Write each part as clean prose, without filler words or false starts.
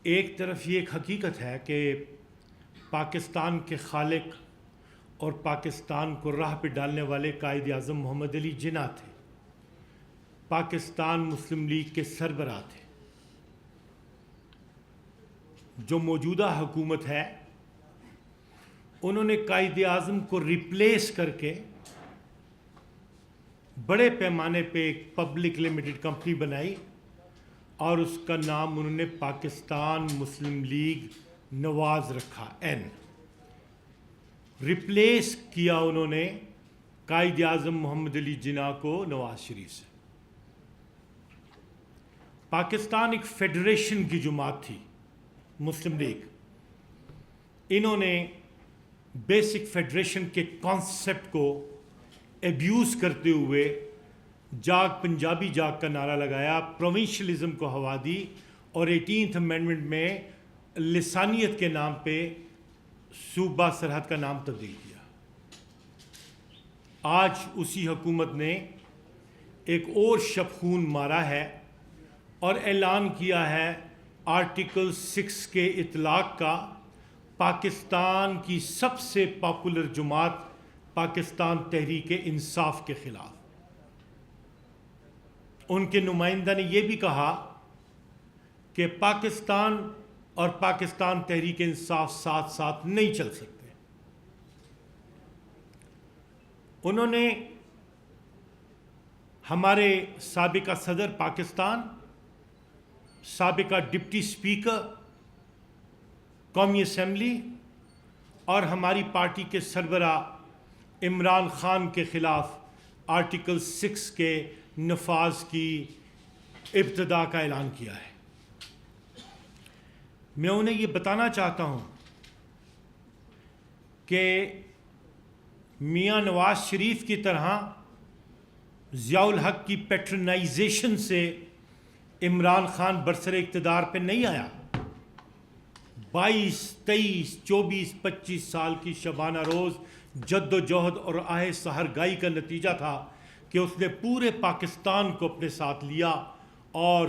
ایک طرف یہ ایک حقیقت ہے کہ پاکستان کے خالق اور پاکستان کو راہ پہ ڈالنے والے قائد اعظم محمد علی جناح تھے، پاکستان مسلم لیگ کے سربراہ تھے۔ جو موجودہ حکومت ہے انہوں نے قائد اعظم کو ریپلیس کر کے بڑے پیمانے پہ ایک پبلک لمیٹڈ کمپنی بنائی اور اس کا نام انہوں نے پاکستان مسلم لیگ نواز رکھا، این ریپلیس کیا انہوں نے قائد اعظم محمد علی جناح کو نواز شریف سے۔ پاکستان ایک فیڈریشن کی جماعت تھی مسلم لیگ، انہوں نے بیسک فیڈریشن کے کانسیپٹ کو ایبیوز کرتے ہوئے جاگ پنجابی جاگ کا نعرہ لگایا، پروونشلزم کو ہوا دی اور 18th امینڈمنٹ میں لسانیت کے نام پہ صوبہ سرحد کا نام تبدیل کیا۔ آج اسی حکومت نے ایک اور شب خون مارا ہے اور اعلان کیا ہے آرٹیکل 6 کے اطلاق کا۔ پاکستان کی سب سے پاپولر جماعت پاکستان تحریک انصاف کے خلاف، ان کے نمائندہ نے یہ بھی کہا کہ پاکستان اور پاکستان تحریک انصاف ساتھ ساتھ نہیں چل سکتے۔ انہوں نے ہمارے سابقہ صدر پاکستان، سابقہ ڈپٹی اسپیکر قومی اسمبلی اور ہماری پارٹی کے سربراہ عمران خان کے خلاف آرٹیکل 6 کے نفاذ کی ابتدا کا اعلان کیا ہے۔ میں انہیں یہ بتانا چاہتا ہوں کہ میاں نواز شریف کی طرح ضیاء الحق کی پیٹرنائزیشن سے عمران خان برسر اقتدار پہ نہیں آیا۔ 22، 23، 24، 25 سال کی شبانہ روز جد و جہد اور آہ سحرگائی کا نتیجہ تھا کہ اس نے پورے پاکستان کو اپنے ساتھ لیا اور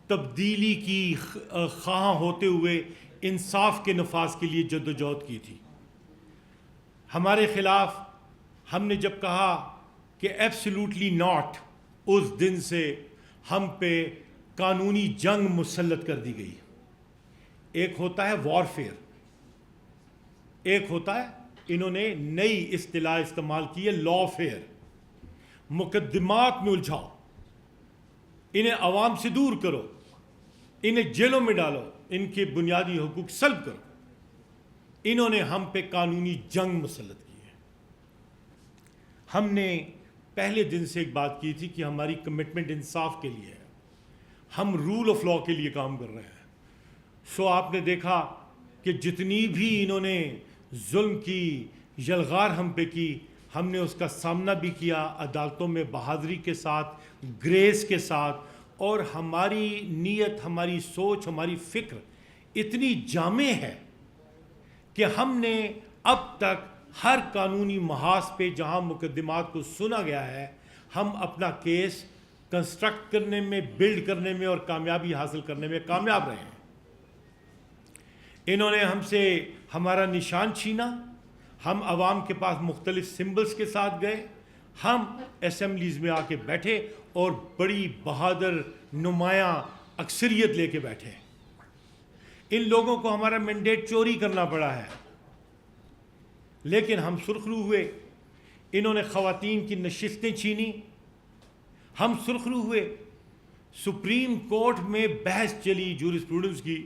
تبدیلی کی خواہاں ہوتے ہوئے انصاف کے نفاذ کے لیے جد و جہد کی تھی۔ ہمارے خلاف ہم نے جب کہا کہ ایبسلیوٹلی ناٹ، اس دن سے ہم پہ قانونی جنگ مسلط کر دی گئی۔ ایک ہوتا ہے وارفیئر، ایک ہوتا ہے انہوں نے نئی اصطلاح استعمال کی ہے لا فیئر۔ مقدمات میں الجھاؤ، انہیں عوام سے دور کرو، انہیں جیلوں میں ڈالو، ان کے بنیادی حقوق سلب کرو۔ انہوں نے ہم پہ قانونی جنگ مسلط کی ہے۔ ہم نے پہلے دن سے ایک بات کی تھی کہ ہماری کمٹمنٹ انصاف کے لیے ہے، ہم رول آف لا کے لیے کام کر رہے ہیں۔ سو آپ نے دیکھا کہ جتنی بھی انہوں نے ظلم کی، یلغار ہم پہ کی، ہم نے اس کا سامنا بھی کیا عدالتوں میں بہادری کے ساتھ، گریس کے ساتھ، اور ہماری نیت، ہماری سوچ، ہماری فکر اتنی جامع ہے کہ ہم نے اب تک ہر قانونی محاذ پہ جہاں مقدمات کو سنا گیا ہے، ہم اپنا کیس کنسٹرکٹ کرنے میں، بلڈ کرنے میں اور کامیابی حاصل کرنے میں کامیاب رہے ہیں۔ انہوں نے ہم سے ہمارا نشان چھینا، ہم عوام کے پاس مختلف سمبلز کے ساتھ گئے، ہم اسمبلیز میں آ کے بیٹھے اور بڑی بہادر نمایاں اکثریت لے کے بیٹھے۔ ان لوگوں کو ہمارا مینڈیٹ چوری کرنا پڑا ہے، لیکن ہم سرخرو ہوئے۔ انہوں نے خواتین کی نشستیں چھینی، ہم سرخرو ہوئے۔ سپریم کورٹ میں بحث چلی جورسپروڈنس کی،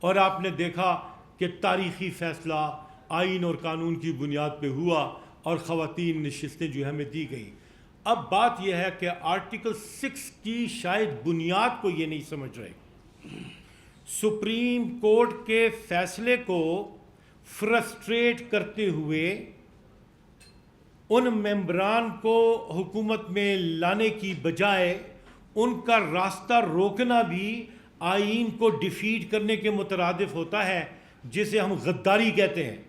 اور آپ نے دیکھا کہ تاریخی فیصلہ آئین اور قانون کی بنیاد پہ ہوا اور خواتین نشستیں جو ہمیں دی گئیں۔ اب بات یہ ہے کہ آرٹیکل 6 کی شاید بنیاد کو یہ نہیں سمجھ رہے۔ سپریم کورٹ کے فیصلے کو فرسٹریٹ کرتے ہوئے ان ممبران کو حکومت میں لانے کی بجائے ان کا راستہ روکنا بھی آئین کو ڈیفیٹ کرنے کے مترادف ہوتا ہے، جسے ہم غداری کہتے ہیں۔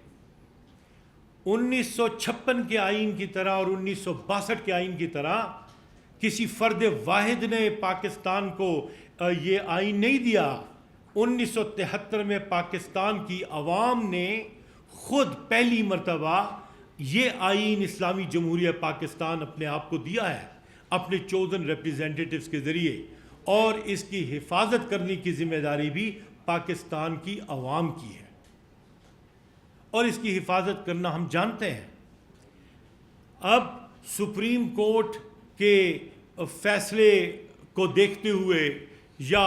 1956 کے آئین کی طرح اور 1962 کے آئین کی طرح کسی فرد واحد نے پاکستان کو یہ آئین نہیں دیا، 1973 میں پاکستان کی عوام نے خود پہلی مرتبہ یہ آئین اسلامی جمہوریہ پاکستان اپنے آپ کو دیا ہے اپنے چوزن ریپریزنٹیٹیوز کے ذریعے، اور اس کی حفاظت کرنے کی ذمہ داری بھی پاکستان کی عوام کی ہے، اور اس کی حفاظت کرنا ہم جانتے ہیں۔ اب سپریم کورٹ کے فیصلے کو دیکھتے ہوئے یا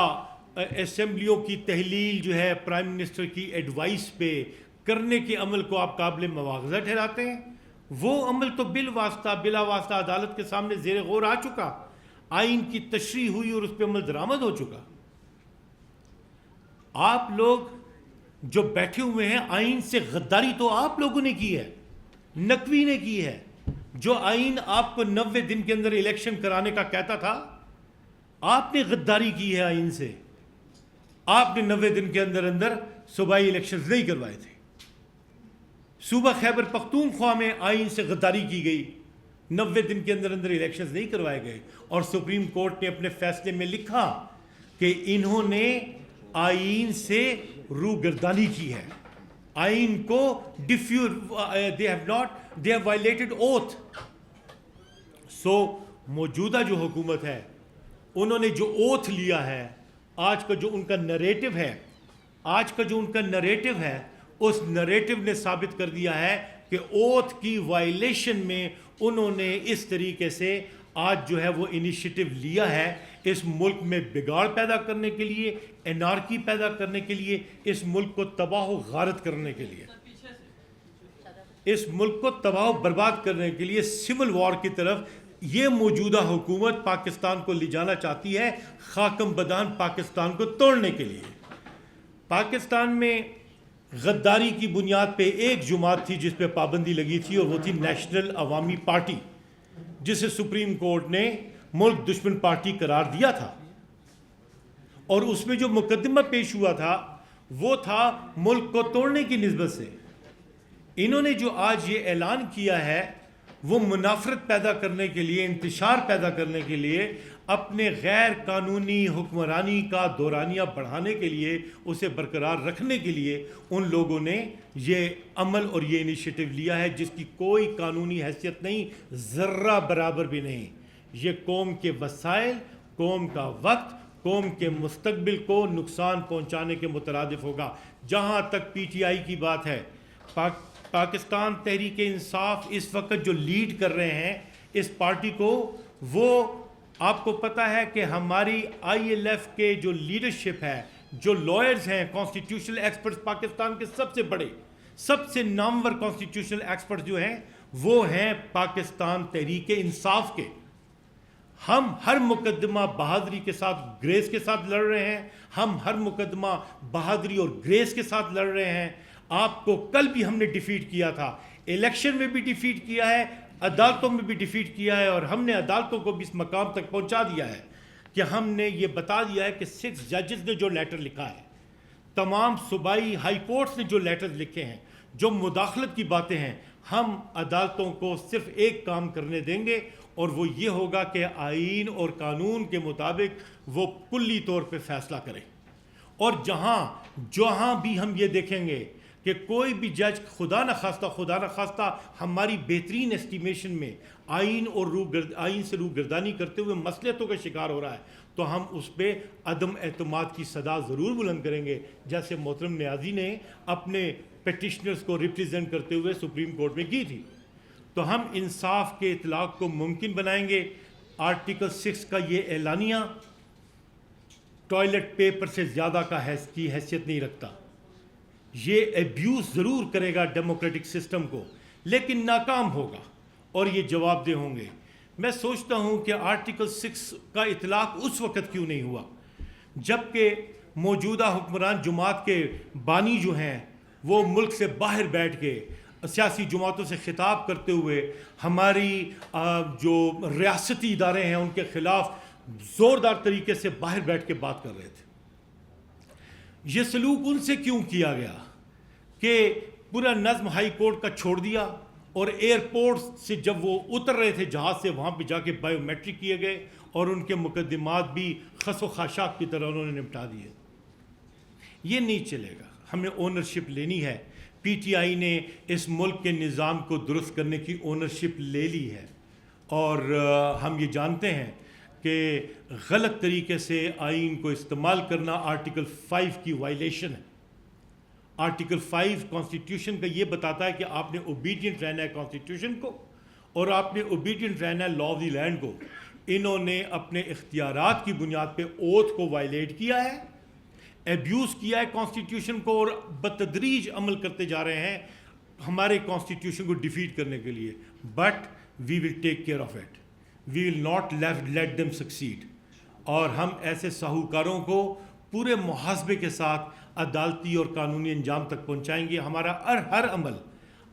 اسمبلیوں کی تحلیل جو ہے پرائم منسٹر کی ایڈوائس پہ کرنے کے عمل کو آپ قابل مواخذہ ٹھہراتے ہیں؟ وہ عمل تو بلا واسطہ عدالت کے سامنے زیر غور آ چکا، آئین کی تشریح ہوئی اور اس پہ عمل درآمد ہو چکا۔ آپ لوگ جو بیٹھے ہوئے ہیں، آئین سے غداری تو آپ لوگوں نے کی ہے، نقوی نے کی ہے۔ جو آئین آپ کو 90 دن کے اندر الیکشن کرانے کا کہتا تھا، آپ نے غداری کی ہے آئین سے۔ آپ نے 90 دن کے اندر صوبائی الیکشنز نہیں کروائے تھے۔ صوبہ خیبر پختونخوا میں آئین سے غداری کی گئی، 90 دن کے اندر الیکشنز نہیں کروائے گئے، اور سپریم کورٹ نے اپنے فیصلے میں لکھا کہ انہوں نے آئین سے روگردانی کی ہے، آئین کو they have violated oath۔ موجودہ جو حکومت ہے، انہوں نے جو اوتھ لیا ہے، آج کا جو ان کا نریٹو ہے، اس نریٹو نے ثابت کر دیا ہے کہ اوتھ کی وائلیشن میں انہوں نے اس طریقے سے آج جو ہے وہ انیشیٹو لیا ہے، اس ملک میں بگاڑ پیدا کرنے کے لیے، انارکی پیدا کرنے کے لیے، اس ملک کو تباہ و غارت کرنے کے لیے، اس ملک کو تباہ و برباد کرنے کے لیے، سول وار کی طرف یہ موجودہ حکومت پاکستان کو لے جانا چاہتی ہے، خاکم بدان پاکستان کو توڑنے کے لیے۔ پاکستان میں غداری کی بنیاد پہ ایک جماعت تھی جس پہ پابندی لگی تھی، اور وہ تھی نیشنل عوامی پارٹی، جسے سپریم کورٹ نے ملک دشمن پارٹی قرار دیا تھا، اور اس میں جو مقدمہ پیش ہوا تھا وہ تھا ملک کو توڑنے کی نسبت سے۔ انہوں نے جو آج یہ اعلان کیا ہے وہ منافرت پیدا کرنے کے لیے، انتشار پیدا کرنے کے لیے، اپنے غیر قانونی حکمرانی کا دورانیہ بڑھانے کے لیے، اسے برقرار رکھنے کے لیے ان لوگوں نے یہ عمل اور یہ انیشیٹو لیا ہے، جس کی کوئی قانونی حیثیت نہیں، ذرہ برابر بھی نہیں۔ یہ قوم کے وسائل، قوم کا وقت، قوم کے مستقبل کو نقصان پہنچانے کے مترادف ہوگا۔ جہاں تک پی ٹی آئی کی بات ہے، پاکستان تحریک انصاف اس وقت جو لیڈ کر رہے ہیں اس پارٹی کو، وہ آپ کو پتہ ہے کہ ہماری آئی ایل ایف کے جو لیڈرشپ ہے، جو لائرز ہیں، کانسٹیٹیوشنل ایکسپرٹس، پاکستان کے سب سے بڑے، سب سے نامور کانسٹیٹیوشنل ایکسپرٹس جو ہیں، وہ ہیں پاکستان تحریک انصاف کے۔ ہم ہر مقدمہ بہادری کے ساتھ، گریس کے ساتھ لڑ رہے ہیں، ہم ہر مقدمہ بہادری اور گریس کے ساتھ لڑ رہے ہیں۔ آپ کو کل بھی ہم نے ڈیفیٹ کیا تھا، الیکشن میں بھی ڈیفیٹ کیا ہے، عدالتوں میں بھی ڈیفیٹ کیا ہے، اور ہم نے عدالتوں کو بھی اس مقام تک پہنچا دیا ہے کہ ہم نے یہ بتا دیا ہے کہ 6 ججز نے جو لیٹر لکھا ہے، تمام صوبائی ہائی کورٹس نے جو لیٹرز لکھے ہیں، جو مداخلت کی باتیں ہیں، ہم عدالتوں کو صرف ایک کام کرنے دیں گے، اور وہ یہ ہوگا کہ آئین اور قانون کے مطابق وہ کلی طور پہ فیصلہ کریں۔ اور جہاں بھی ہم یہ دیکھیں گے کہ کوئی بھی جج خدا نخواستہ ہماری بہترین اسٹیمیشن میں آئین سے روگردانی کرتے ہوئے مصلحتوں کا شکار ہو رہا ہے، تو ہم اس پہ عدم اعتماد کی صدا ضرور بلند کریں گے، جیسے محترم نیازی نے اپنے پیٹیشنرز کو ریپریزنٹ کرتے ہوئے سپریم کورٹ میں کی تھی۔ تو ہم انصاف کے اطلاق کو ممکن بنائیں گے۔ آرٹیکل 6 کا یہ اعلانیہ ٹوائلٹ پیپر سے زیادہ کی حیثیت نہیں رکھتا۔ یہ ایبیوز ضرور کرے گا ڈیموکریٹک سسٹم کو، لیکن ناکام ہوگا اور یہ جواب دہ ہوں گے۔ میں سوچتا ہوں کہ آرٹیکل 6 کا اطلاق اس وقت کیوں نہیں ہوا جبکہ موجودہ حکمران جماعت کے بانی جو ہیں وہ ملک سے باہر بیٹھ کے سیاسی جماعتوں سے خطاب کرتے ہوئے ہماری جو ریاستی ادارے ہیں ان کے خلاف زوردار طریقے سے باہر بیٹھ کے بات کر رہے تھے۔ یہ سلوک ان سے کیوں کیا گیا کہ پورا نظم ہائی کورٹ کا چھوڑ دیا، اور ایئرپورٹ سے جب وہ اتر رہے تھے جہاز سے، وہاں پہ جا کے بائیو میٹرک کیے گئے، اور ان کے مقدمات بھی خس و خاشاک کی طرح انہوں نے نپٹا دیے۔ یہ نہیں چلے گا. ہمیں اونرشپ لینی ہے. پی ٹی آئی نے اس ملک کے نظام کو درست کرنے کی اونرشپ لے لی ہے, اور ہم یہ جانتے ہیں کہ غلط طریقے سے آئین کو استعمال کرنا آرٹیکل 5 کی وائلیشن ہے. آرٹیکل 5 کانسٹیٹیوشن کا یہ بتاتا ہے کہ آپ نے اوبیڈینٹ رہنا ہے کانسٹیٹیوشن کو, اور آپ نے اوبیڈینٹ رہنا ہے لا آف دی لینڈ کو. انہوں نے اپنے اختیارات کی بنیاد پہ اوتھ کو وائلیٹ کیا ہے, ایبیوز کیا ہے کانسٹیٹیوشن کو, اور بتدریج عمل کرتے جا رہے ہیں ہمارے کانسٹیٹیوشن کو ڈیفیٹ کرنے کے لیے. But we will take care of it, we will not let them succeed. اور ہم ایسے ساہوکاروں کو پورے محاسبے کے ساتھ عدالتی اور قانونی انجام تک پہنچائیں گے. ہمارا ہر عمل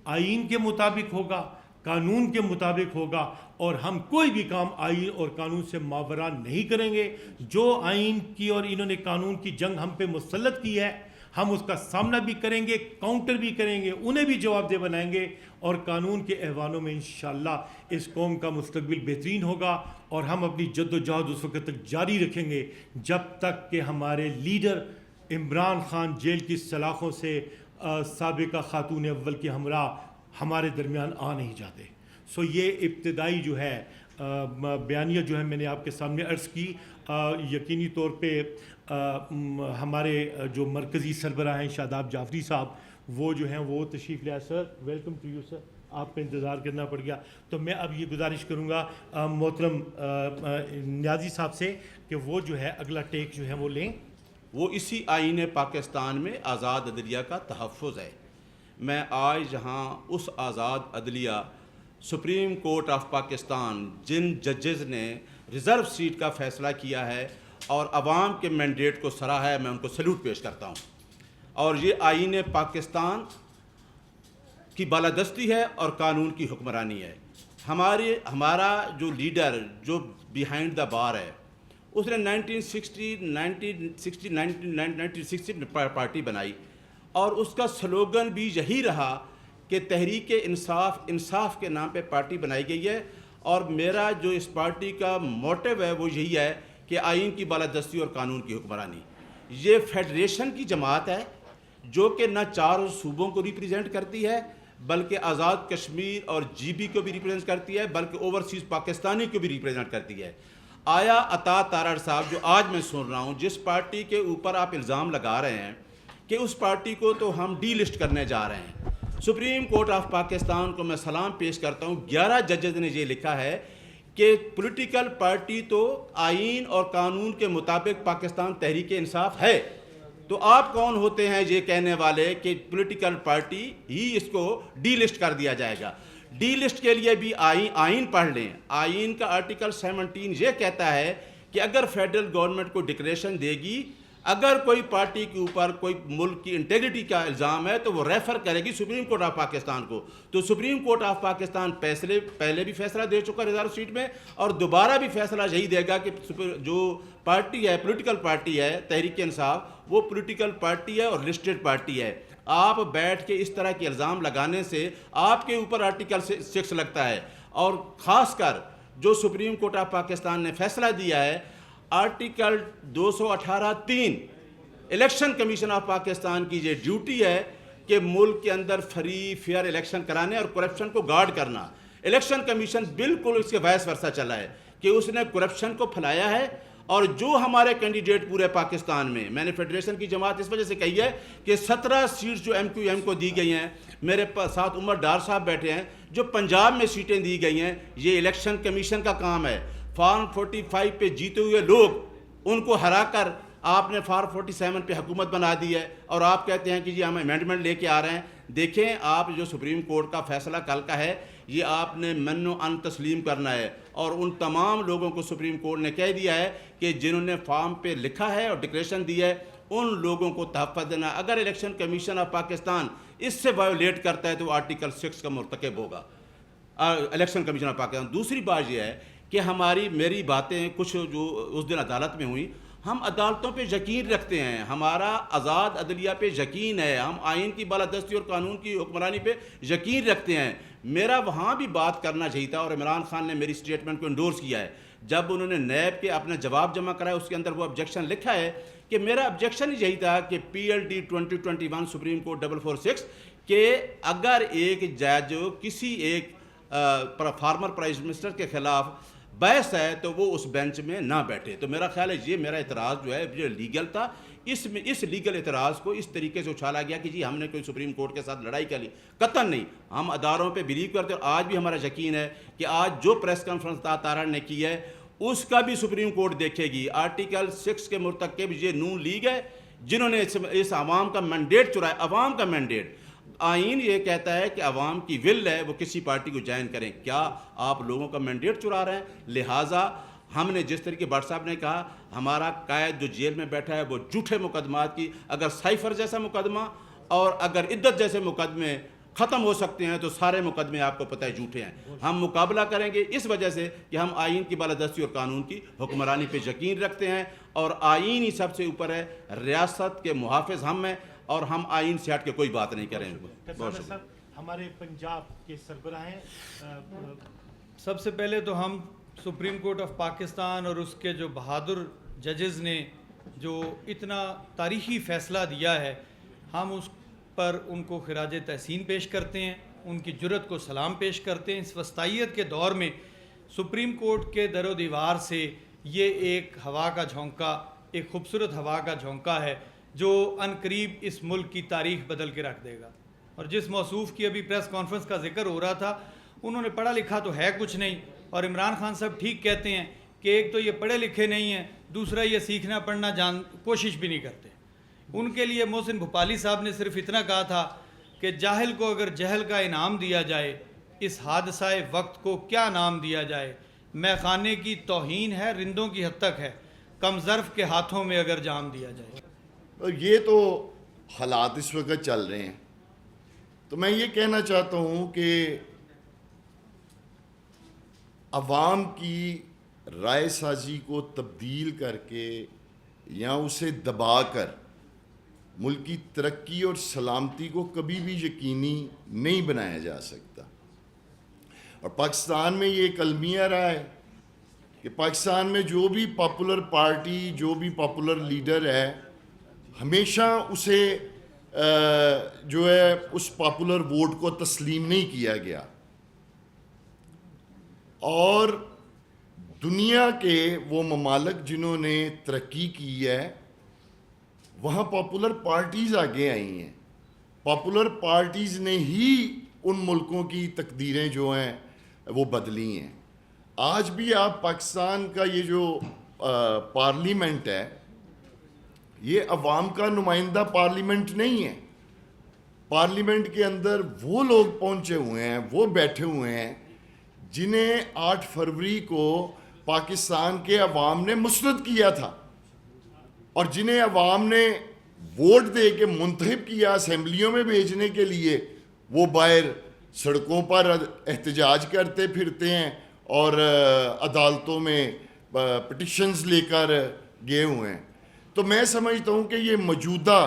آئین کے مطابق ہوگا, قانون کے مطابق ہوگا, اور ہم کوئی بھی کام آئین اور قانون سے ماورا نہیں کریں گے. جو آئین کی اور انہوں نے قانون کی جنگ ہم پہ مسلط کی ہے, ہم اس کا سامنا بھی کریں گے, کاؤنٹر بھی کریں گے, انہیں بھی جواب دہ بنائیں گے, اور قانون کے ایوانوں میں انشاءاللہ اس قوم کا مستقبل بہترین ہوگا. اور ہم اپنی جد و جہد اس وقت تک جاری رکھیں گے جب تک کہ ہمارے لیڈر عمران خان جیل کی سلاخوں سے سابقہ خاتون اول کے ہمراہ ہمارے درمیان آ نہیں جاتے. سو یہ ابتدائی جو ہے بیانیہ جو ہے میں نے آپ کے سامنے عرض کی. یقینی طور پہ ہمارے جو مرکزی سربراہ ہیں شاداب جعفری صاحب, وہ جو ہیں وہ تشریف لے آئے. Sir welcome to you sir, آپ پہ انتظار کرنا پڑ گیا. تو میں اب یہ گزارش کروں گا محترم نیازی صاحب سے کہ وہ جو ہے اگلا ٹیک جو ہے وہ لیں. وہ اسی آئین پاکستان میں آزاد عدلیہ کا تحفظ ہے. میں آج جہاں اس آزاد عدلیہ سپریم کورٹ آف پاکستان جن ججز نے ریزرو سیٹ کا فیصلہ کیا ہے اور عوام کے مینڈیٹ کو سراہا ہے, میں ان کو سیلوٹ پیش کرتا ہوں. اور یہ آئین پاکستان کی بالادستی ہے اور قانون کی حکمرانی ہے. ہمارا جو لیڈر جو بیہائنڈ دا بار ہے, اس نے 1960 پارٹی بنائی, اور اس کا سلوگن بھی یہی رہا کہ تحریک انصاف, انصاف کے نام پہ پارٹی بنائی گئی ہے. اور میرا جو اس پارٹی کا موٹیو ہے وہ یہی ہے کہ آئین کی بالادستی اور قانون کی حکمرانی. یہ فیڈریشن کی جماعت ہے جو کہ نہ 4 صوبوں کو ریپریزنٹ کرتی ہے بلکہ آزاد کشمیر اور جی بی کو بھی ریپریزنٹ کرتی ہے, بلکہ اوورسیز پاکستانی کو بھی ریپریزنٹ کرتی ہے. آیا عطا تارڑ صاحب جو آج میں سن رہا ہوں, جس پارٹی کے اوپر آپ الزام لگا رہے ہیں کہ اس پارٹی کو تو ہم ڈی لسٹ کرنے جا رہے ہیں, سپریم کورٹ آف پاکستان کو میں سلام پیش کرتا ہوں. 11 ججز نے یہ لکھا ہے کہ پولیٹیکل پارٹی تو آئین اور قانون کے مطابق پاکستان تحریک انصاف ہے. تو آپ کون ہوتے ہیں یہ کہنے والے کہ پولیٹیکل پارٹی ہی اس کو ڈی لسٹ کر دیا جائے گا؟ ڈی لسٹ کے لیے بھی آئین پڑھ لیں. آئین کا آرٹیکل 17 یہ کہتا ہے کہ اگر فیڈرل گورنمنٹ کو ڈکلیریشن دے گی, اگر کوئی پارٹی کے اوپر کوئی ملک کی انٹیگریٹی کا الزام ہے تو وہ ریفر کرے گی سپریم کورٹ آف پاکستان کو. تو سپریم کورٹ آف پاکستان پہلے بھی فیصلہ دے چکا ریزرو سیٹ میں, اور دوبارہ بھی فیصلہ یہی دے گا کہ جو پارٹی ہے, پولیٹیکل پارٹی ہے تحریک انصاف, وہ پولیٹیکل پارٹی ہے اور لسٹڈ پارٹی ہے. آپ بیٹھ کے اس طرح کے الزام لگانے سے آپ کے اوپر آرٹیکل 6 لگتا ہے. اور خاص کر جو سپریم کورٹ آف پاکستان نے فیصلہ دیا ہے article 218(3), election commission of Pakistan کی یہ ڈیوٹی ہے کہ ملک کے اندر فری فیئر الیکشن کرانے اور کرپشن کو گارڈ کرنا. الیکشن کمیشن بالکل اس کے وائس ورثہ چلا ہے کہ اس نے کرپشن کو پھیلایا ہے. اور جو ہمارے کینڈیڈیٹ پورے پاکستان میں نے فیڈریشن کی جماعت اس وجہ سے کہی ہے کہ 17 سیٹس جو ایم کیو ایم کو دی گئی ہیں, میرے ساتھ عمر ڈار صاحب بیٹھے ہیں, جو پنجاب میں سیٹیں دی گئی ہیں یہ الیکشن کمیشن کا کام ہے. فارم 45 پہ جیتے ہوئے لوگ, ان کو ہرا کر آپ نے فارم 47 پہ حکومت بنا دی ہے, اور آپ کہتے ہیں کہ جی ہم امینڈمنٹ لے کے آ رہے ہیں. دیکھیں آپ جو سپریم کورٹ کا فیصلہ کل کا ہے یہ آپ نے من و ان تسلیم کرنا ہے, اور ان تمام لوگوں کو سپریم کورٹ نے کہہ دیا ہے کہ جنہوں نے فارم پہ لکھا ہے اور ڈکلیریشن دی ہے ان لوگوں کو تحفظ دینا. اگر الیکشن کمیشن آف پاکستان اس سے وائیولیٹ کرتا ہے تو وہ آرٹیکل 6 کا مرتکب ہوگا, الیکشن کمیشن آف پاکستان. دوسری بات یہ ہے کہ میری باتیں کچھ جو اس دن عدالت میں ہوئی, ہم عدالتوں پہ یقین رکھتے ہیں, ہمارا آزاد عدلیہ پہ یقین ہے, ہم آئین کی بالادستی اور قانون کی حکمرانی پہ یقین رکھتے ہیں. میرا وہاں بھی بات کرنا چاہیے تھا, اور عمران خان نے میری سٹیٹمنٹ کو انڈورس کیا ہے. جب انہوں نے نیب کے اپنا جواب جمع کرایا اس کے اندر وہ آبجیکشن لکھا ہے کہ میرا آبجیکشن یہی تھا کہ PLD 2021 سپریم کورٹ 446 کہ اگر ایک جج کسی ایک فارمر پرائم منسٹر کے خلاف بحث ہے تو وہ اس بینچ میں نہ بیٹھے. تو میرا خیال ہے یہ میرا اعتراض جو ہے جو لیگل تھا, اس لیگل اعتراض کو اس طریقے سے اچھالا گیا کہ جی ہم نے کوئی سپریم کورٹ کے ساتھ لڑائی کر لی. قطعاً نہیں, ہم اداروں پہ بلیو کرتے ہیں اور آج بھی ہمارا یقین ہے کہ آج جو پریس کانفرنس تارڑ نے کی ہے اس کا بھی سپریم کورٹ دیکھے گی. آرٹیکل 6 کے مرتکب یہ نون لیگ ہے جنہوں نے اس عوام کا مینڈیٹ چرایا, عوام کا مینڈیٹ. آئین یہ کہتا ہے کہ عوام کی ول ہے وہ کسی پارٹی کو جوائن کریں, کیا آپ لوگوں کا مینڈیٹ چرا رہے ہیں؟ لہٰذا ہم نے جس طریقے بٹ صاحب نے کہا ہمارا قائد جو جیل میں بیٹھا ہے وہ جھوٹے مقدمات کی, اگر سائفر جیسا مقدمہ اور اگر عدت جیسے مقدمے ختم ہو سکتے ہیں تو سارے مقدمے آپ کو پتہ ہے جھوٹے ہیں. ہم مقابلہ کریں گے اس وجہ سے کہ ہم آئین کی بالادستی اور قانون کی حکمرانی پہ یقین رکھتے ہیں اور آئین ہی سب سے اوپر ہے. ریاست کے محافظ ہم ہیں اور ہم آئین سے ہٹ کے کوئی بات نہیں کریں گے. بہت شکریہ. ہمارے پنجاب کے سربراہ ہیں. سب سے پہلے تو ہم سپریم کورٹ آف پاکستان اور اس کے جو بہادر ججز نے جو اتنا تاریخی فیصلہ دیا ہے, ہم اس پر ان کو خراج تحسین پیش کرتے ہیں, ان کی جرت کو سلام پیش کرتے ہیں. اس وسطیت کے دور میں سپریم کورٹ کے در و دیوار سے یہ ایک ہوا کا جھونکا, ایک خوبصورت ہوا کا جھونکا ہے جو ان قریب اس ملک کی تاریخ بدل کے رکھ دے گا. اور جس موصوف کی ابھی پریس کانفرنس کا ذکر ہو رہا تھا, انہوں نے پڑھا لکھا تو ہے کچھ نہیں, اور عمران خان صاحب ٹھیک کہتے ہیں کہ ایک تو یہ پڑھے لکھے نہیں ہیں, دوسرا یہ سیکھنا پڑھنا کوشش بھی نہیں کرتے. ان کے لیے محسن بھوپالی صاحب نے صرف اتنا کہا تھا کہ جاہل کو اگر جہل کا انعام دیا جائے, اس حادثہ وقت کو کیا نام دیا جائے. مے خانے کی توہین ہے, رندوں کی حد تک ہے, کم ظرف کے ہاتھوں میں اگر جام دیا جائے. یہ تو حالات اس وقت چل رہے ہیں, تو میں یہ کہنا چاہتا ہوں کہ عوام کی رائے سازی کو تبدیل کر کے یا اسے دبا کر ملک کی ترقی اور سلامتی کو کبھی بھی یقینی نہیں بنایا جا سکتا. اور پاکستان میں یہ ایک المیہ رہا ہے کہ پاکستان میں جو بھی پاپولر پارٹی, جو بھی پاپولر لیڈر ہے, ہمیشہ اسے جو ہے اس پاپولر ووٹ کو تسلیم نہیں کیا گیا. اور دنیا کے وہ ممالک جنہوں نے ترقی کی ہے وہاں پاپولر پارٹیز آگے آئی ہیں. پاپولر پارٹیز نے ہی ان ملکوں کی تقدیریں جو ہیں وہ بدلی ہیں. آج بھی آپ پاکستان کا یہ جو پارلیمنٹ ہے یہ عوام کا نمائندہ پارلیمنٹ نہیں ہے. پارلیمنٹ کے اندر وہ لوگ پہنچے ہوئے ہیں, وہ بیٹھے ہوئے ہیں جنہیں 8 فروری کو پاکستان کے عوام نے مسرت کیا تھا اور جنہیں عوام نے ووٹ دے کے منتخب کیا اسمبلیوں میں بھیجنے کے لیے. وہ باہر سڑکوں پر احتجاج کرتے پھرتے ہیں اور عدالتوں میں پٹیشنز لے کر گئے ہوئے ہیں. تو میں سمجھتا ہوں کہ یہ موجودہ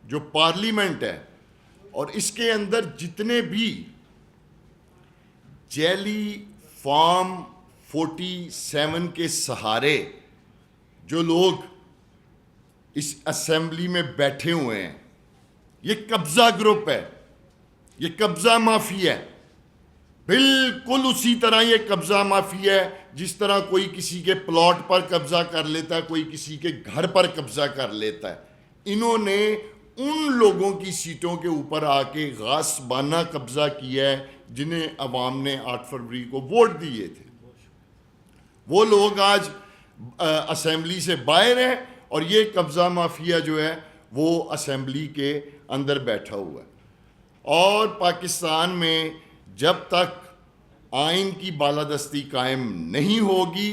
جو پارلیمنٹ ہے اور اس کے اندر جتنے بھی جیلی فارم 47 کے سہارے جو لوگ اس اسمبلی میں بیٹھے ہوئے ہیں, یہ قبضہ گروپ ہے, یہ قبضہ مافیا ہے. بالکل اسی طرح یہ قبضہ مافیا ہے جس طرح کوئی کسی کے پلاٹ پر قبضہ کر لیتا ہے, کوئی کسی کے گھر پر قبضہ کر لیتا ہے. انہوں نے ان لوگوں کی سیٹوں کے اوپر آ کے غاصبانہ قبضہ کیا ہے جنہیں عوام نے 8 فروری کو ووٹ دیے تھے. وہ لوگ آج اسمبلی سے باہر ہیں اور یہ قبضہ مافیا جو ہے وہ اسمبلی کے اندر بیٹھا ہوا ہے. اور پاکستان میں جب تک آئین کی بالادستی قائم نہیں ہوگی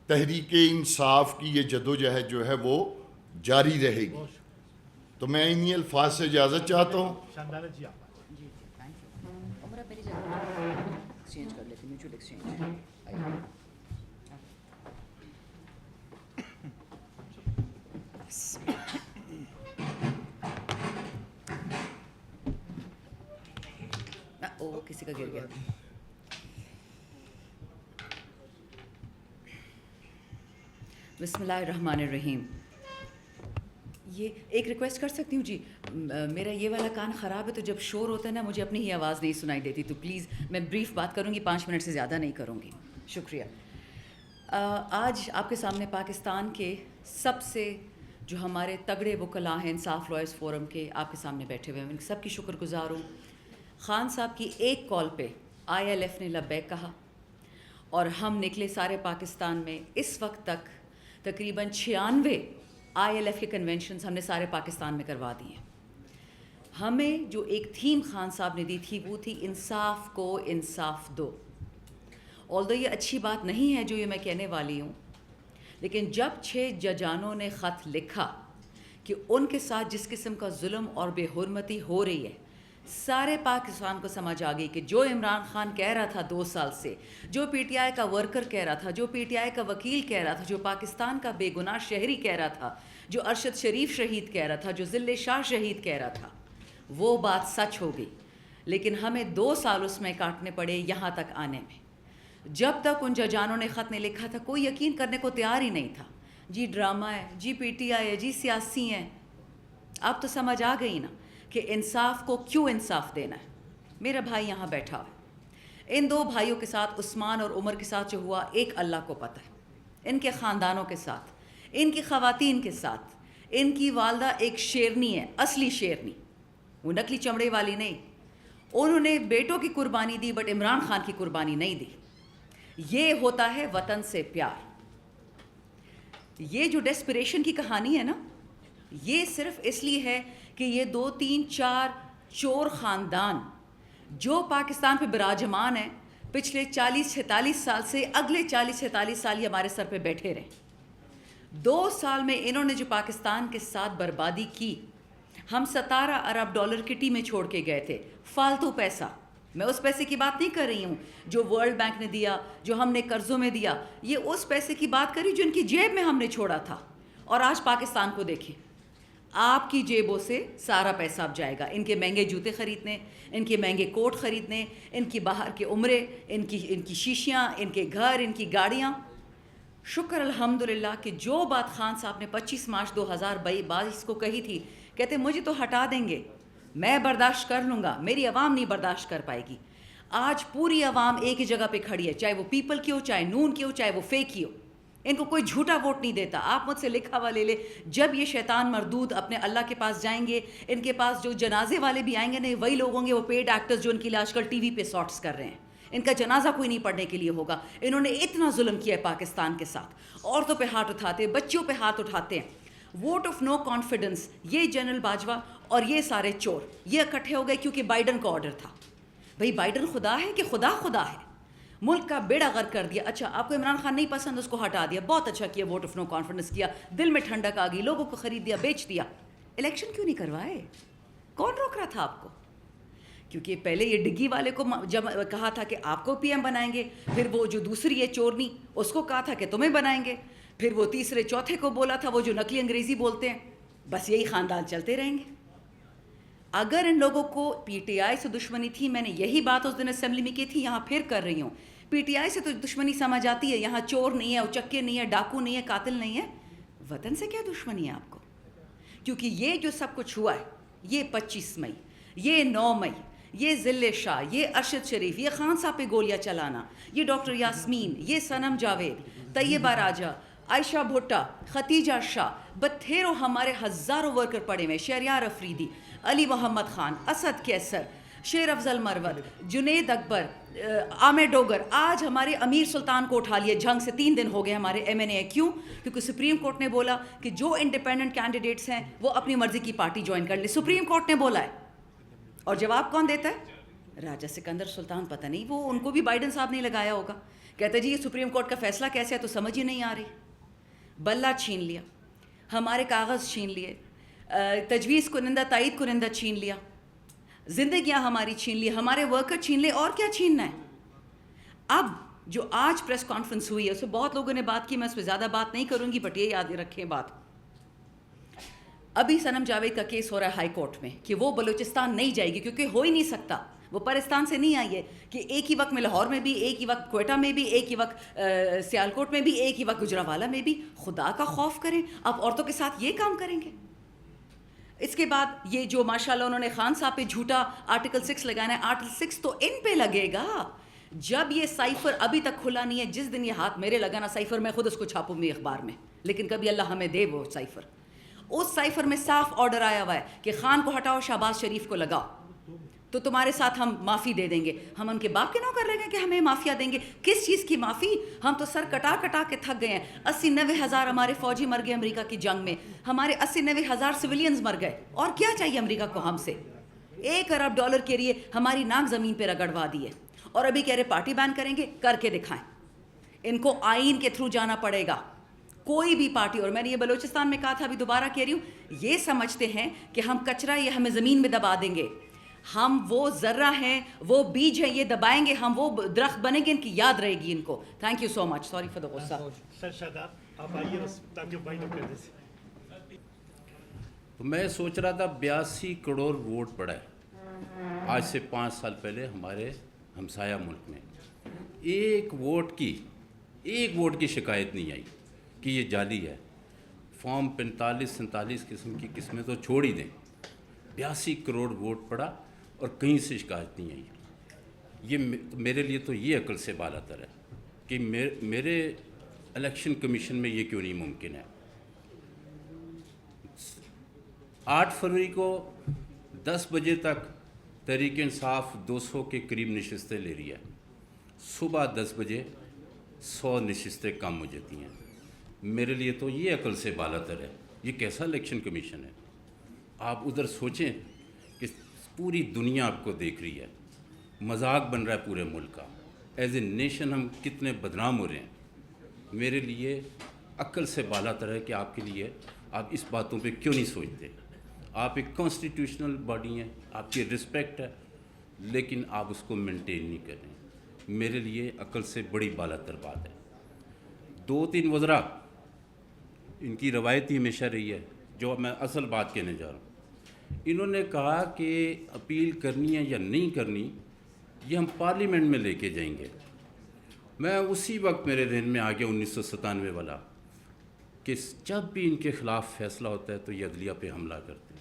تحریک انصاف کی یہ جدوجہد جو ہے وہ جاری رہے گی. تو میں انہی الفاظ سے اجازت چاہتا ہوں. شاندار جی آپ جی تھینک یو. عمرہ پہلی جگہ ایکسچینج کر لیتے, میوچل ایکسچینج. او کسی کا گر گیا. بسم اللہ الرحمن الرحیم. یہ ایک ریکویسٹ کر سکتی ہوں جی؟ میرا یہ والا کان خراب ہے تو جب شور ہوتا ہے نا مجھے اپنی ہی آواز نہیں سنائی دیتی, تو پلیز میں بریف بات کروں گی, 5 منٹ سے زیادہ نہیں کروں گی. شکریہ. آج آپ کے سامنے پاکستان کے سب سے جو ہمارے تگڑے وکلاء ہیں انصاف لائرز فورم کے, آپ کے سامنے بیٹھے ہوئے ہیں, ان سب کی شکر گزار ہوں. خان صاحب کی ایک کال پہ ILF نے لبیک کہا اور ہم نکلے سارے پاکستان میں. اس وقت تک تقریباً 96 ILF کے کنونشنز ہم نے سارے پاکستان میں کروا دیے ہیں. ہمیں جو ایک تھیم خان صاحب نے دی تھی وہ تھی انصاف کو انصاف دو. آلدو یہ اچھی بات نہیں ہے جو یہ میں کہنے والی ہوں, لیکن جب 6 ججانوں نے خط لکھا کہ ان کے ساتھ جس قسم کا ظلم اور بے حرمتی ہو رہی ہے, سارے پاکستان کو سمجھ آ گئی کہ جو عمران خان کہہ رہا تھا 2 سال سے, جو PTI کا ورکر کہہ رہا تھا, جو PTI کا وکیل کہہ رہا تھا, جو پاکستان کا بے گناہ شہری کہہ رہا تھا, جو ارشد شریف شہید کہہ رہا تھا, جو ذل شاہ شہید کہہ رہا تھا, وہ بات سچ ہو گئی. لیکن ہمیں 2 سال اس میں کاٹنے پڑے یہاں تک آنے میں. جب تک ان ججانوں نے خط نہیں لکھا تھا کوئی یقین کرنے کو تیار ہی نہیں تھا. جی ڈرامہ ہے, جی PTI ہے, جی سیاسی ہیں. اب تو سمجھ آ گئی نا کہ انصاف کو کیوں انصاف دینا ہے. میرا بھائی یہاں بیٹھا ہوا ہے, ان 2 بھائیوں کے ساتھ عثمان اور عمر کے ساتھ جو ہوا ایک اللہ کو پتہ ہے. ان کے خاندانوں کے ساتھ, ان کی خواتین کے ساتھ, ان کی والدہ ایک شیرنی ہے, اصلی شیرنی, وہ نقلی چمڑے والی نہیں. انہوں نے بیٹوں کی قربانی دی بٹ عمران خان کی قربانی نہیں دی. یہ ہوتا ہے وطن سے پیار. یہ جو ڈیسپریشن کی کہانی ہے نا, یہ صرف اس لیے ہے کہ یہ 2 3 4 چور خاندان جو پاکستان پہ براجمان ہیں پچھلے 40-46 سال سے, اگلے 40-46 سال یہ ہمارے سر پہ بیٹھے رہے. 2 سال میں انہوں نے جو پاکستان کے ساتھ بربادی کی, ہم 17 ارب ڈالر کٹی میں چھوڑ کے گئے تھے, فالتو پیسہ. میں اس پیسے کی بات نہیں کر رہی ہوں جو ورلڈ بینک نے دیا, جو ہم نے قرضوں میں دیا. یہ اس پیسے کی بات کری جو ان کی جیب میں ہم نے چھوڑا تھا. اور آج پاکستان کو دیکھیں, آپ کی جیبوں سے سارا پیسہ اب جائے گا ان کے مہنگے جوتے خریدنے, ان کے مہنگے کوٹ خریدنے, ان کی باہر کے عمرے, ان کی شیشیاں, ان کے گھر, ان کی گاڑیاں. شکر الحمدللہ کہ جو بات خان صاحب نے 25 مارچ 2022 کو کہی تھی, کہتے مجھے تو ہٹا دیں گے, میں برداشت کر لوں گا, میری عوام نہیں برداشت کر پائے گی. آج پوری عوام ایک ہی جگہ پہ کھڑی ہے, چاہے وہ پیپل کی ہو, چاہے نون کی ہو, چاہے وہ فیک کی ہو. ان کو کوئی جھوٹا ووٹ نہیں دیتا. آپ مجھ سے لکھا ہوا لے لے, جب یہ شیطان مردود اپنے اللہ کے پاس جائیں گے, ان کے پاس جو جنازے والے بھی آئیں گے نہیں, وہی لوگ ہوں گے وہ پیڈ ایکٹرز جو ان کے لیے آج کل ٹی وی پہ شارٹس کر رہے ہیں. ان کا جنازہ کوئی نہیں پڑھنے کے لیے ہوگا. انہوں نے اتنا ظلم کیا ہے پاکستان کے ساتھ, عورتوں پہ ہاتھ اٹھاتے, بچوں پہ ہاتھ اٹھاتے ہیں. ووٹ آف نو کانفیڈنس, یہ جنرل باجوہ اور یہ سارے چور یہ اکٹھے ہو گئے کیونکہ بائیڈن کا آرڈر تھا. بھئی بائیڈن خدا ہے کہ خدا ہے؟ ملک کا بیڑا غرق کر دیا. اچھا آپ کو عمران خان نہیں پسند, اس کو ہٹا دیا, بہت اچھا کیا, ووٹ آف نو کانفیڈنس کیا, دل میں ٹھنڈک آ گئی, لوگوں کو خرید دیا, بیچ دیا. الیکشن کیوں نہیں کروائے؟ کون روک رہا تھا آپ کو؟ کیونکہ پہلے یہ ڈگی والے کو جب کہا تھا کہ آپ کو PM بنائیں گے, پھر وہ جو دوسری ہے چورنی اس کو کہا تھا کہ تمہیں بنائیں گے, پھر وہ تیسرے چوتھے کو بولا تھا وہ جو نقلی انگریزی بولتے ہیں. بس یہی خاندان چلتے رہیں گے. اگر ان لوگوں کو PTI سے دشمنی تھی, میں نے یہی بات اس دن اسمبلی میں کی تھی, یہاں پھر کر رہی ہوں, PTI سے تو دشمنی سمجھ آتی ہے, یہاں چور نہیں ہے, اچکے نہیں ہے, ڈاکو نہیں ہے, قاتل نہیں ہے. وطن سے کیا دشمنی ہے آپ کو؟ کیونکہ یہ جو سب کچھ ہوا ہے, یہ 25 مئی, یہ 9 مئی, یہ ذل شاہ, یہ ارشد شریف, یہ خان صاحب پہ گولیاں چلانا, یہ ڈاکٹر یاسمین, یہ صنم جاوید, طیبہ راجہ, عائشہ بھٹا, ختیجہ شاہ, بتھیروں ہمارے ہزاروں ورکر پڑے ہوئے, شہریار افریدی, علی محمد خان, اسد کیسر, شیر افضل مروت, جنید اکبر, عامر ڈوگر. آج ہمارے امیر سلطان کو اٹھا لیے جنگ سے, 3 دن ہو گئے ہمارے MNA. کیوں؟ کیونکہ سپریم کورٹ نے بولا کہ جو انڈیپینڈنٹ کینڈیڈیٹس ہیں وہ اپنی مرضی کی پارٹی جوائن کر لیں. سپریم کورٹ نے بولا ہے. اور جواب کون دیتا ہے؟ راجہ سکندر سلطان. پتہ نہیں وہ ان کو بھی بائیڈن صاحب نے لگایا ہوگا. کہتے جی یہ سپریم کورٹ کا فیصلہ کیسے ہے تو سمجھ ہی نہیں آ رہی. بلہ چھین لیا, ہمارے کاغذ چھین لیے, تجویز کنندہ تائید کنندہ چھین لیا, زندگیاں ہماری چھین لی, ہمارے ورکر چھین لے, اور کیا چھیننا ہے؟ اب جو آج پریس کانفرنس ہوئی ہے اس میں بہت لوگوں نے بات کی, میں اس پہ زیادہ بات نہیں کروں گی, بٹ یہ یاد رکھیں بات. ابھی صنم جاوید کا کیس ہو رہا ہے ہائی کورٹ میں کہ وہ بلوچستان نہیں جائے گی کیونکہ ہو ہی نہیں سکتا. وہ پرستان سے نہیں آئی ہے کہ ایک ہی وقت میں لاہور میں بھی، ایک ہی وقت کوئٹہ میں بھی، ایک ہی وقت سیالکوٹ میں بھی، ایک ہی وقت گجرانوالہ میں بھی. خدا کا خوف کریں. آپ عورتوں کے ساتھ یہ کام کریں گے؟ اس کے بعد یہ جو ماشاءاللہ انہوں نے خان صاحب پہ جھوٹا آرٹیکل 6 لگانا ہے، آرٹیکل 6 تو ان پہ لگے گا. جب یہ سائفر ابھی تک کھلا نہیں ہے، جس دن یہ ہاتھ میرے لگا نا سائفر، میں خود اس کو چھاپوں گی اخبار میں، لیکن کبھی اللہ ہمیں دے وہ سائفر. اس سائفر میں صاف آرڈر آیا ہوا ہے کہ خان کو ہٹاؤ، شہباز شریف کو لگاؤ، تو تمہارے ساتھ ہم معافی دے دیں گے. ہم ان کے باپ کے نوکر رہ گئے کہ ہمیں معافیا دیں گے؟ کس چیز کی معافی؟ ہم تو سر کٹا کٹا کے تھک گئے ہیں. 80-90 ہزار ہمارے فوجی مر گئے امریکہ کی جنگ میں، ہمارے 80-90 ہزار سویلینز مر گئے. اور کیا چاہیے امریکہ کو ہم سے؟ $1 ارب کے لیے ہماری ناک زمین پہ رگڑوا دی ہے. اور ابھی کہہ رہے پارٹی بین کریں گے. کر کے دکھائیں. ان کو آئین کے تھرو جانا پڑے گا. کوئی بھی پارٹی، اور میں نے یہ بلوچستان میں کہا تھا، ابھی دوبارہ کہہ رہی ہوں، یہ سمجھتے ہیں کہ ہم کچرا یہ ہمیں زمین میں دبا دیں گے. ہم وہ ذرہ ہیں، وہ بیج ہیں، یہ دبائیں گے ہم، وہ درخت بنیں گے. ان کی یاد رہے گی ان کو. Thank you so much. Sorry for the غصہ. سر شاداب آپ آئیے بس تاکہ بھائی لوگ کہتے ہیں. تو میں سوچ رہا تھا 82 کروڑ ووٹ پڑا ہے آج سے 5 سال پہلے ہمارے ہمسایہ ملک میں. ایک ووٹ کی شکایت نہیں آئی کہ یہ جعلی ہے. فارم 45-47 قسم کی قسمیں تو چھوڑ ہی دیں. 82 کروڑ ووٹ پڑا اور کہیں سے شکایت نہیں آئی. یہ میرے لیے تو یہ عقل سے بالا تر ہے کہ میرے الیکشن کمیشن میں یہ کیوں نہیں ممکن ہے. 8 فروری کو 10 بجے تک تحریک انصاف 200 کے قریب نشستیں لے رہی ہے. صبح 10 بجے 100 نشستیں کم ہو جاتی ہیں. میرے لیے تو یہ عقل سے بالا تر ہے. یہ کیسا الیکشن کمیشن ہے؟ آپ ادھر سوچیں کہ پوری دنیا آپ کو دیکھ رہی ہے، مذاق بن رہا ہے پورے ملک کا. ایز اے نیشن ہم کتنے بدنام ہو رہے ہیں. میرے لیے عقل سے بالا تر ہے کہ آپ کے لیے آپ اس باتوں پہ کیوں نہیں سوچتے. آپ ایک کانسٹیٹیوشنل باڈی ہیں، آپ کی رسپیکٹ ہے، لیکن آپ اس کو مینٹین نہیں کر رہے ہیں. میرے لیے عقل سے بڑی بالا تر بات ہے. 2-3 وزراء، ان کی روایت ہی ہمیشہ رہی ہے، جو میں اصل بات کہنے جا رہا ہوں. انہوں نے کہا کہ اپیل کرنی ہے یا نہیں کرنی یہ ہم پارلیمنٹ میں لے کے جائیں گے. میں اسی وقت میرے ذہن میں آ گیا 1997 والا کہ جب بھی ان کے خلاف فیصلہ ہوتا ہے تو یہ عدلیہ پہ حملہ کرتے ہیں.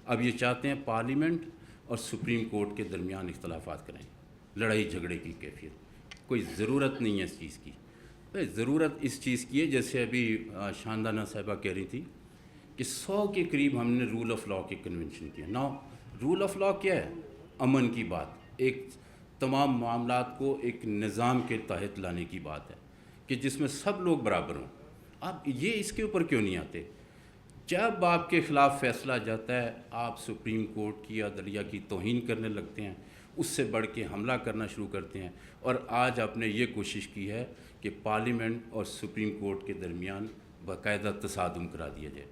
اب یہ چاہتے ہیں پارلیمنٹ اور سپریم کورٹ کے درمیان اختلافات کریں، لڑائی جھگڑے کی کیفیت. کوئی ضرورت نہیں ہے اس چیز کی. ضرورت اس چیز کی ہے، جیسے ابھی شاندانہ صاحبہ کہہ رہی تھی کہ 100 کے قریب ہم نے رول آف لاء کے کنونشن کیا. رول آف لاء کیا ہے؟ امن کی بات، ایک تمام معاملات کو ایک نظام کے تحت لانے کی بات ہے کہ جس میں سب لوگ برابر ہوں. آپ یہ اس کے اوپر کیوں نہیں آتے؟ جب آپ کے خلاف فیصلہ جاتا ہے آپ سپریم کورٹ کی عدلیہ کی توہین کرنے لگتے ہیں، اس سے بڑھ کے حملہ کرنا شروع کرتے ہیں. اور آج آپ نے یہ کوشش کی ہے کہ پارلیمنٹ اور سپریم کورٹ کے درمیان باقاعدہ تصادم کرا دیا جائے.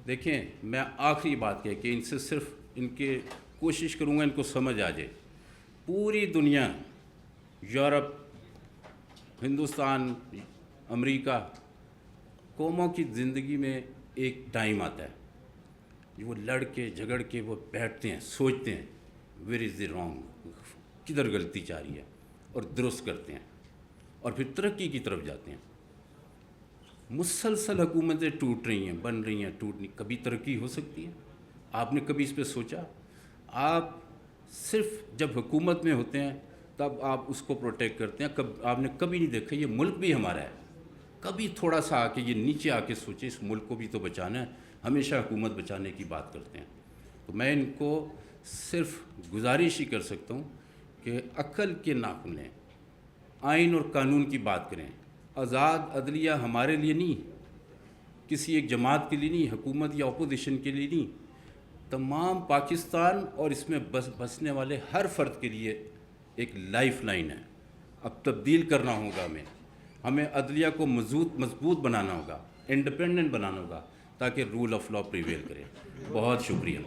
دیکھیں، میں آخری بات کہہ کہ ان سے صرف ان کے کوشش کروں گا ان کو سمجھ آ جائے. پوری دنیا، یورپ، ہندوستان، امریکہ، قوموں کی زندگی میں ایک ٹائم آتا ہے وہ لڑ کے جھگڑ کے وہ بیٹھتے ہیں، سوچتے ہیں ویئر از دی رانگ، کدھر غلطی جا رہی ہے، اور درست کرتے ہیں اور پھر ترقی کی طرف جاتے ہیں. مسلسل حکومتیں ٹوٹ رہی ہیں، بن رہی ہیں، ٹوٹ نہیں. کبھی ترقی ہو سکتی ہے؟ آپ نے کبھی اس پہ سوچا؟ آپ صرف جب حکومت میں ہوتے ہیں تب آپ اس کو پروٹیکٹ کرتے ہیں. آپ نے کبھی نہیں دیکھا یہ ملک بھی ہمارا ہے. کبھی تھوڑا سا آ کے یہ نیچے آ کے سوچے اس ملک کو بھی تو بچانا ہے. ہمیشہ حکومت بچانے کی بات کرتے ہیں. تو میں ان کو صرف گزارش ہی کر سکتا ہوں کہ عقل کے ناخن لیں، آئین اور قانون کی بات کریں. آزاد عدلیہ ہمارے لیے نہیں، کسی ایک جماعت کے لیے نہیں، حکومت یا اپوزیشن کے لیے نہیں، تمام پاکستان اور اس میں بسنے والے ہر فرد کے لیے ایک لائف لائن ہے. اب تبدیل کرنا ہوگا ہمیں عدلیہ کو مضبوط بنانا ہوگا، انڈیپینڈنٹ بنانا ہوگا تاکہ رول آف لاء پریویل کرے. بہت شکریہ.